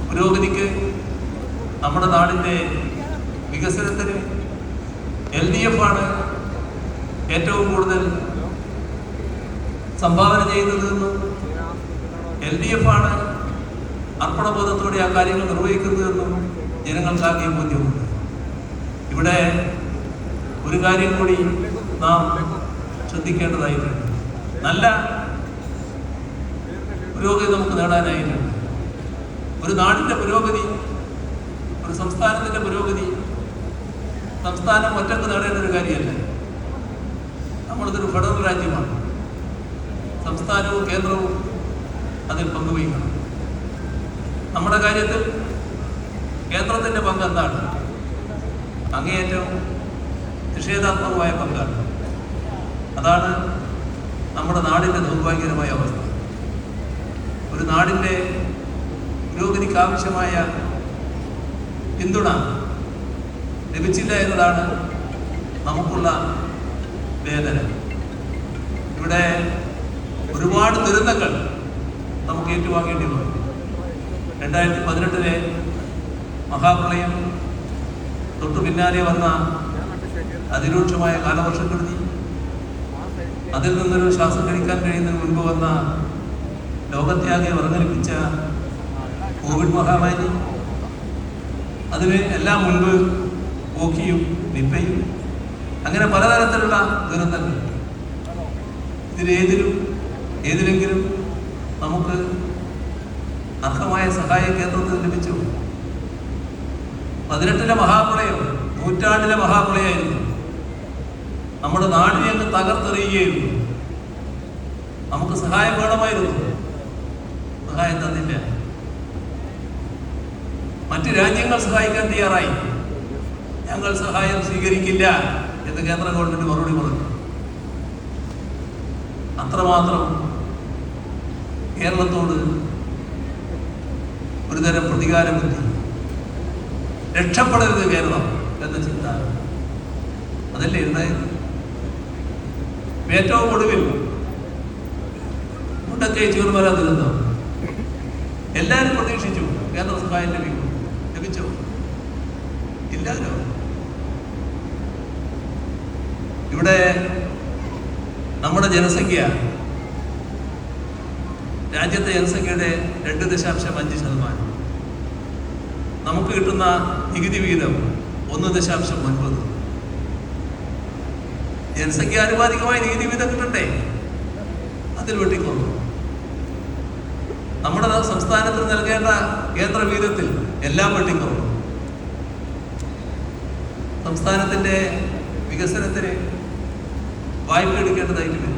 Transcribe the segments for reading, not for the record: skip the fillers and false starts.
പുരോഗതിക്ക്, നമ്മുടെ നാടിൻ്റെ വികസനത്തിന് LDF ആണ് ഏറ്റവും കൂടുതൽ സംഭാവന ചെയ്യുന്നതെന്നും LDF ആണ് അർപ്പണബോധത്തോടെ ആ കാര്യങ്ങൾ നിർവഹിക്കുന്നതെന്നും ജനങ്ങൾക്കാകെ ബോധ്യമുണ്ട്. ഇവിടെ ഒരു കാര്യം കൂടി നാം ശ്രദ്ധിക്കേണ്ടതായിട്ടുണ്ട്. നല്ല പുരോഗതി നമുക്ക് നേടാനായിട്ടുണ്ട്. ഒരു നാടിൻ്റെ പുരോഗതി, ഒരു സംസ്ഥാനത്തിൻ്റെ പുരോഗതി സംസ്ഥാനം ഒറ്റക്ക് നേടേണ്ട ഒരു കാര്യമല്ല. നമ്മളിതൊരു ഫെഡറൽ രാജ്യമാണ്. സംസ്ഥാനവും കേന്ദ്രവും അതിൽ പങ്കുവയ്ക്കണം. നമ്മുടെ കാര്യത്തിൽ കേന്ദ്രത്തിൻ്റെ പങ്ക് എന്താണ്? അങ്ങേയറ്റം നിഷേധാത്മകമായ പങ്കാണ്. അതാണ് നമ്മുടെ നാടിൻ്റെ ദൗർഭാഗ്യകരമായ അവസ്ഥ. ഒരു നാടിൻ്റെ പുരോഗതിക്ക് ആവശ്യമായ പിന്തുണ ലഭിച്ചില്ല എന്നതാണ് നമുക്കുള്ള വേദന. ഇവിടെ ഒരുപാട് ദുരന്തങ്ങൾ നമുക്ക് ഏറ്റുവാങ്ങേണ്ടി വന്നു. 2018 മഹാപ്രളയം, തൊട്ടു പിന്നാലെ വന്ന അതിരൂക്ഷമായ കാലവർഷക്കെടുതി, അതിൽ നിന്നൊരു ശ്വാസം കഴിക്കാൻ കഴിയുന്നതിന് മുൻപ് വന്ന ലോകത്യാകെ വിറങ്ങലിപ്പിച്ച കോവിഡ് മഹാമാരി, അതിന് എല്ലാം മുൻപ് ഓഖിയും നിപ്പയും, അങ്ങനെ പലതരത്തിലുള്ള ദുരന്തങ്ങൾ. ഇതിലേതിലെങ്കിലും നമുക്ക് അർഹമായ സഹായം കേന്ദ്രത്തിൽ ലഭിച്ചു. 18 മഹാപ്രളയം നൂറ്റാണ്ടിലെ മഹാപ്രളയമായിരുന്നു. നമ്മുടെ നാടിനെ അങ്ങ് തകർത്തെറിയുകയായിരുന്നു. നമുക്ക് സഹായം വേണമായിരുന്നു, സഹായം തന്നില്ല. മറ്റ് രാജ്യങ്ങൾ സഹായിക്കാൻ തയ്യാറായി. ഞങ്ങൾ സഹായം സ്വീകരിക്കില്ല എന്ന് കേന്ദ്ര ഗവൺമെന്റ് മറുപടി പറഞ്ഞു. അത്രമാത്രം കേരളത്തോട് ഒരുതരം പ്രതികാര ബുദ്ധി, രക്ഷപ്പെടരുത് കേരളം എന്ന ചിന്ത, അതല്ലേ ഉണ്ടായത്. ഏറ്റവും ഒടുവിൽ മുണ്ടക്കൈ ചൂർമല ദുരന്തം എല്ലാവരും പ്രതീക്ഷിച്ചു കേന്ദ്ര സഹായം ലഭിക്കും. ലഭിച്ചോ? ഇല്ലല്ലോ. ഇവിടെ നമ്മുടെ ജനസംഖ്യ, രാജ്യത്തെ ജനസംഖ്യയുടെ 2.5%. നമുക്ക് കിട്ടുന്ന നികുതി വിഹിതം 1.9. ജനസംഖ്യാനുപാതികമായി നികുതി വിഹിതം കിട്ടണ്ടേ? അതിൽ വെട്ടിക്കൊന്നു. നമ്മുടെ സംസ്ഥാനത്തിന് നൽകേണ്ട കേന്ദ്ര വിഹിതത്തിൽ എല്ലാം വെട്ടിക്കൊന്നു. സംസ്ഥാനത്തിന്റെ വികസനത്തിന് വായ്പ എടുക്കേണ്ടതായിട്ട് വരും.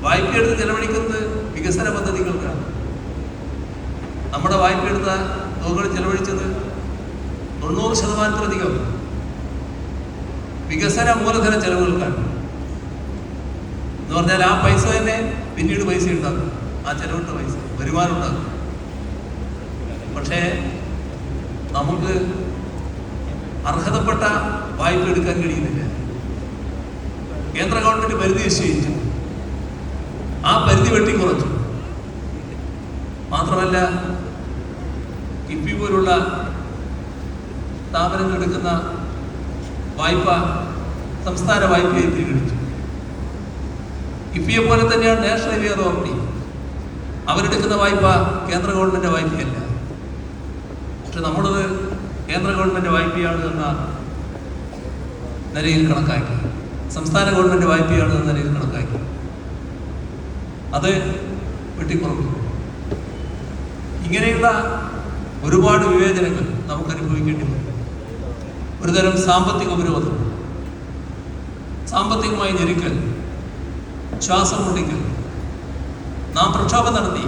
വായ്പ എടുത്ത് ചെലവഴിക്കുന്നത് വികസന പദ്ധതികൾക്കാണ്. നമ്മുടെ വായ്പ എടുത്ത തുകകൾ ചെലവഴിച്ചത് 90%-ലധികം വികസന മൂലധന ചെലവുകൾക്കാണ്. എന്ന് പറഞ്ഞാൽ ആ പൈസ തന്നെ പിന്നീട് പൈസ ഉണ്ടാക്കും. ആ ചെലവിട്ട പൈസ വരുമാനം ഉണ്ടാക്കും. പക്ഷേ നമുക്ക് അർഹതപ്പെട്ട വായ്പ എടുക്കാൻ കഴിയുന്നില്ല. കേന്ദ്ര ഗവൺമെന്റ് പരിധി നിശ്ചയിച്ചു, ആ പരിധി വെട്ടിക്കുറച്ചു. മാത്രമല്ല, കിഫ്ബി പോലുള്ള സ്ഥാപനങ്ങൾ എടുക്കുന്ന വായ്പ സംസ്ഥാന വായ്പയെ തിരികടിച്ചു. കിഫ്ബിയെ പോലെ തന്നെയാണ് നാഷണൽ ഹൈവേ അതോറിറ്റി. അവരെടുക്കുന്ന വായ്പ കേന്ദ്ര ഗവൺമെന്റ് വായ്പയല്ല. പക്ഷെ നമ്മളത് കേന്ദ്ര ഗവൺമെന്റ് വായ്പയാണ് എന്ന നിലയിൽ കണക്കാക്കി, സംസ്ഥാന ഗവൺമെന്റ് വായ്പയാണ് എന്ന നിലയിൽ കണക്കാക്കി. അത് വെട്ടിക്കുറച്ചു. ഇങ്ങനെയുള്ള ഒരുപാട് വിവേചനങ്ങൾ നമുക്ക് അനുഭവിക്കേണ്ടി വരും. ഒരുതരം സാമ്പത്തിക ഉപരോധം, സാമ്പത്തികമായി ഞെരുക്കൽ, ശ്വാസം മുട്ടിക്കൽ. നാം പ്രക്ഷോഭം നടത്തി,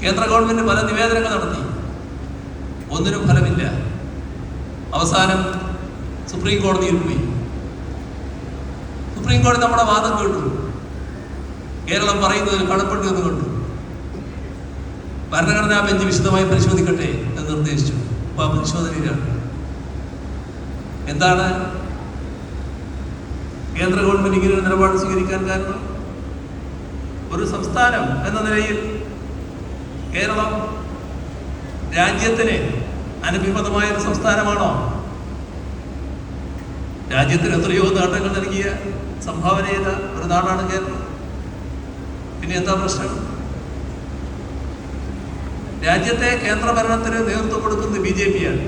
കേന്ദ്ര ഗവൺമെന്റ് പല നിവേദനങ്ങൾ നടത്തി, ഒന്നിനും ഫലമില്ല. അവസാനം സുപ്രീം കോടതിയിൽ പോയി. സുപ്രീം കോടതി നമ്മുടെ വാദം കേട്ടു. കേരളം പറയുന്നതിൽ കടപ്പെട്ടു എന്ന് കണ്ടു. ഭരണഘടനാ ബെഞ്ച് വിശദമായി പരിശോധിക്കട്ടെ എന്ന് നിർദ്ദേശിച്ചു. അപ്പോൾ ആ പരിശോധനയിലാണ്. എന്താണ് കേന്ദ്ര ഗവൺമെന്റ് ഇങ്ങനെ ഒരു നിലപാട് സ്വീകരിക്കാൻ കാരണം? ഒരു സംസ്ഥാനം എന്ന നിലയിൽ കേരളം രാജ്യത്തിന് അനുഭിമതമായ ഒരു സംസ്ഥാനമാണോ? രാജ്യത്തിന് എത്രയോ നേട്ടങ്ങൾ നൽകിയ സംഭാവന ചെയ്ത ഒരു നാടാണ് കേരളം. പിന്നെ എന്താ പ്രശ്നം? രാജ്യത്തെ കേന്ദ്രഭരണത്തിന് നേതൃത്വം കൊടുക്കുന്നത് BJP ആണ്.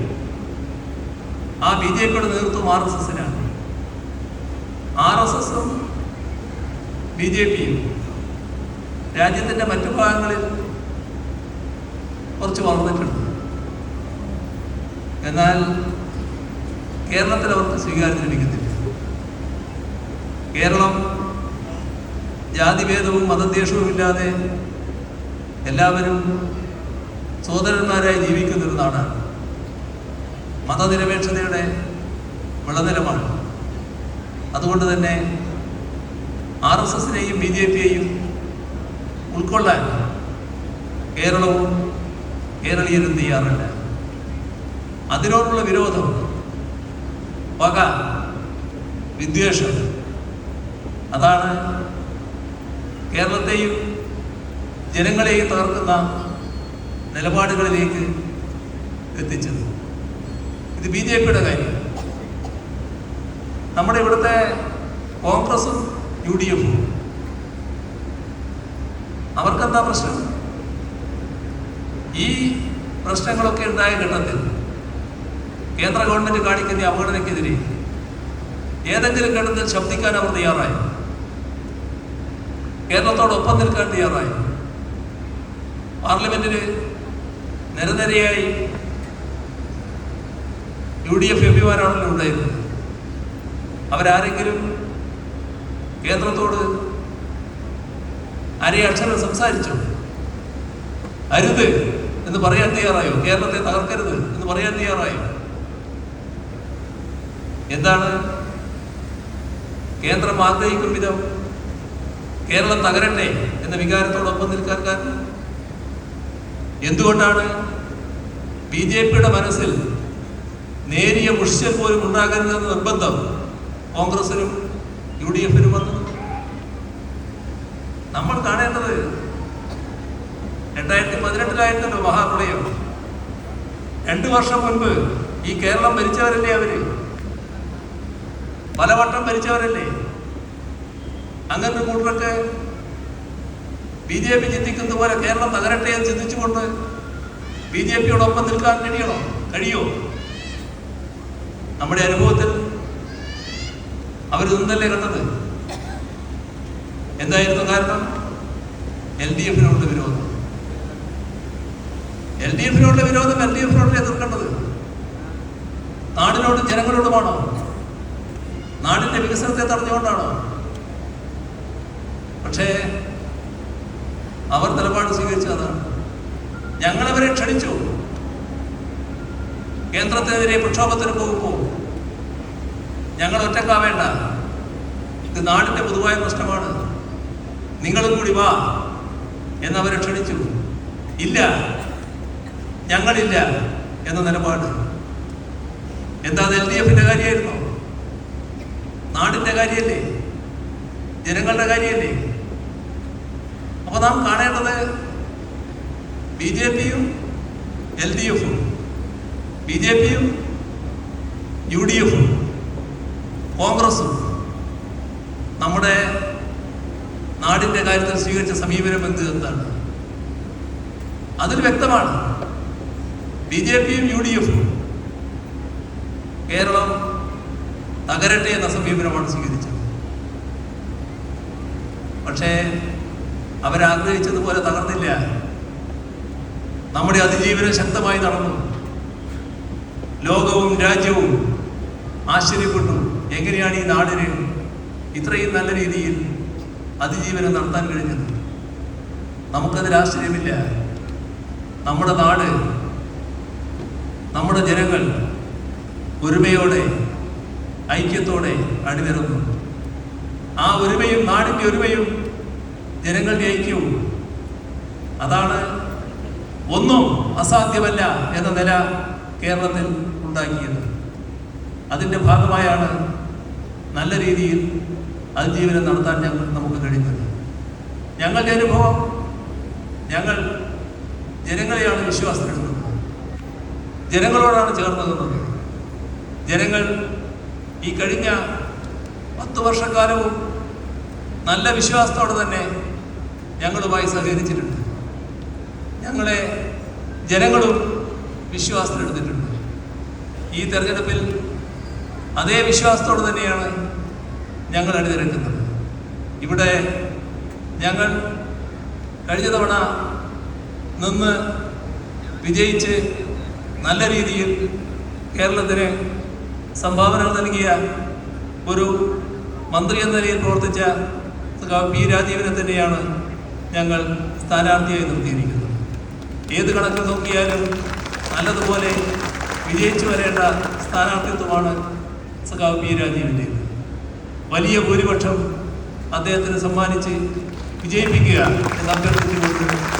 ആ BJPയുടെ നേതൃത്വം RSSനാണ്. RSSും BJPയും രാജ്യത്തിൻ്റെ മറ്റു ഭാഗങ്ങളിൽ കുറച്ച് വളർന്നിട്ടുണ്ട്. എന്നാൽ കേരളത്തിൽ അവർക്ക് സ്വീകാര്യം ലഭിക്കുന്നില്ല. കേരളം ജാതിഭേദവും മതദ്വേഷവും ഇല്ലാതെ എല്ലാവരും സോദരന്മാരായി ജീവിക്കുന്നൊരു നാടാണ്. മതനിരപേക്ഷതയുടെ വിളനിലമാണ്. അതുകൊണ്ട് തന്നെ RSSനെയും BJPയെയും ഉൾക്കൊള്ളാൻ കേരളവും കേരളീയരും തയ്യാറല്ല. അതിനോടുള്ള വിരോധം, പക, വിദ്വേഷം, അതാണ് കേരളത്തെയും ജനങ്ങളെയും തകർക്കുന്ന നിലപാടുകളിലേക്ക് എത്തിച്ചത്. ഇത് BJPയുടെ കാര്യം. നമ്മുടെ ഇവിടുത്തെ കോൺഗ്രസും UDFും അവർക്കെന്താ പ്രശ്നം? ഈ പ്രശ്നങ്ങളൊക്കെ ഉണ്ടായ ഘട്ടത്തിൽ കേന്ദ്ര ഗവൺമെന്റ് കാണിക്കുന്ന അവഗണനയ്ക്കെതിരെ ഏതെങ്കിലും ഘട്ടത്തിൽ ശബ്ദിക്കാൻ അവർ തയ്യാറായി, കേരളത്തോടൊപ്പം നിൽക്കാൻ തയ്യാറായി. പാർലമെന്റിൽ നിരനിരയായി UDF എംപിമാരാണല്ലോ ഉണ്ടായിരുന്നത്. അവരാരെങ്കിലും കേന്ദ്രത്തോട് അരയക്ഷരം സംസാരിച്ചോ? അരുത് എന്ന് പറയാൻ തയ്യാറായോ? കേരളത്തെ തകർക്കരുത് എന്ന് പറയാൻ തയ്യാറായോ? എന്താണ് കേന്ദ്രം ആഗ്രഹിക്കും വിധം കേരളം തകരട്ടെ എന്ന വികാരത്തോടൊപ്പം നിൽക്കാൻ കാരണം? എന്തുകൊണ്ടാണ് BJPയുടെ മനസ്സിൽ നേരിയ മുഷിച്ചൽ പോലും ഉണ്ടാകരുതെന്ന നിർബന്ധം കോൺഗ്രസിനും UDFനും വന്നത്? നമ്മൾ കാണേണ്ടത് 2018 മഹാപ്രളയം. 2 വർഷം മുൻപ് ഈ കേരളം ഭരിച്ചവരല്ലേ അവര്? പലവട്ടം ഭരിച്ചവരല്ലേ? അങ്ങനത്തെ കൂട്ടരൊക്കെ BJP ചിന്തിക്കുന്ന പോലെ കേരളം തകരട്ടെ എന്ന് ചിന്തിച്ചുകൊണ്ട് BJPയോടൊപ്പം നിൽക്കാൻ കഴിയോ? നമ്മുടെ അനുഭവത്തിൽ അവർ നിന്നല്ലേ കണ്ടത്. എന്തായിരുന്നു കാരണം? LDFനോടുള്ള വിരോധം. LDFനോടുള്ള വിരോധം LDFനോട് എതിർക്കേണ്ടത് നാടിനോടും ജനങ്ങളോടുമാണോ? നാടിന്റെ വികസനത്തെ തടഞ്ഞുകൊണ്ടാണോ? പക്ഷേ അവർ നിലപാട് സ്വീകരിച്ചതാണ്. ഞങ്ങളവരെ ക്ഷണിച്ചു. കേന്ദ്രത്തിനെതിരെ പ്രക്ഷോഭത്തിന് പോകുമ്പോൾ ഞങ്ങൾ ഒറ്റക്കാവേണ്ട, ഇത് നാടിന്റെ പൊതുവായ പ്രശ്നമാണ്, നിങ്ങളും കൂടി വാ എന്നവരെ ക്ഷണിച്ചു. ഇല്ല, ഞങ്ങളില്ല എന്ന നിലപാട്. എന്താ? അത് LDFന്റെ കാര്യമായിരുന്നോ? നാടിന്റെ കാര്യമല്ലേ? ജനങ്ങളുടെ കാര്യമല്ലേ? അപ്പൊ നാം കാണേണ്ടത് BJPയും LDFും, BJPയും UDFും കോൺഗ്രസും നമ്മുടെ നാടിന്റെ കാര്യത്തിൽ സ്വീകരിച്ച സമീപനം എന്താണ്? അതിൽ വ്യക്തമാണ്. BJPയും UDFും കേരളം തകരട്ടെ എന്ന സമീപനമാണ് സ്വീകരിച്ചത്. പക്ഷേ അവരാഗ്രഹിച്ചതുപോലെ തകർന്നില്ല. നമ്മുടെ അതിജീവനം ശക്തമായി നടന്നു. ലോകവും രാജ്യവും ആശ്ചര്യപ്പെട്ടു. എങ്ങനെയാണ് ഈ നാടിന് ഇത്രയും നല്ല രീതിയിൽ അതിജീവനം നടത്താൻ കഴിഞ്ഞത്? നമുക്കതിൽ ആശ്ചര്യമില്ല. നമ്മുടെ നാട്, നമ്മുടെ ജനങ്ങൾ ഒരുമയോടെ ഐക്യത്തോടെ അണിനിരന്നു. ആ ഒരുമയും, നാടിൻ്റെ ഒരുമയും ജനങ്ങളുടെ ഐക്യവും, അതാണ് ഒന്നും അസാധ്യമല്ല എന്ന നില കേരളത്തിൽ ഉണ്ടാക്കിയത്. അതിൻ്റെ ഭാഗമായാണ് നല്ല രീതിയിൽ അതിജീവനം നടത്താൻ നമുക്ക് കഴിയുന്നത്. ഞങ്ങളുടെ അനുഭവം, ഞങ്ങൾ ജനങ്ങളെയാണ് വിശ്വാസത്തിലെടുക്കുന്നത്. ജനങ്ങളോടാണ് ചേർന്ന് നിന്നത്. ജനങ്ങൾ ഈ കഴിഞ്ഞ 10 വർഷക്കാലവും നല്ല വിശ്വാസത്തോടെ തന്നെ ഞങ്ങളുമായി സഹകരിച്ചിട്ടുണ്ട്. ഞങ്ങളെ ജനങ്ങളും വിശ്വാസത്തിലെടുത്തിട്ടുണ്ട്. ഈ തെരഞ്ഞെടുപ്പിൽ അതേ വിശ്വാസത്തോടെ തന്നെയാണ് ഞങ്ങൾ അണിനിരക്കുന്നത്. ഇവിടെ ഞങ്ങൾ കഴിഞ്ഞ തവണ നിന്ന് വിജയിച്ച് നല്ല രീതിയിൽ കേരളത്തിന് സംഭാവനകൾ നൽകിയ ഒരു മന്ത്രി എന്ന നിലയിൽ പ്രവർത്തിച്ച പി രാജീവിനെ തന്നെയാണ് ഞങ്ങൾ സ്ഥാനാർത്ഥിയായി നിർത്തിയിരിക്കുന്നത്. ഏത് കണക്ക് നോക്കിയാലും നല്ലതുപോലെ വിജയിച്ചു വരേണ്ട സ്ഥാനാർത്ഥിത്വമാണ് സഖാവ് പി രാജീവിൻ്റേത്. വലിയ ഭൂരിപക്ഷം അദ്ദേഹത്തിന് സമ്മാനിച്ച് വിജയിപ്പിക്കുക എന്ന് അഭ്യർത്ഥിച്ചുകൊണ്ട്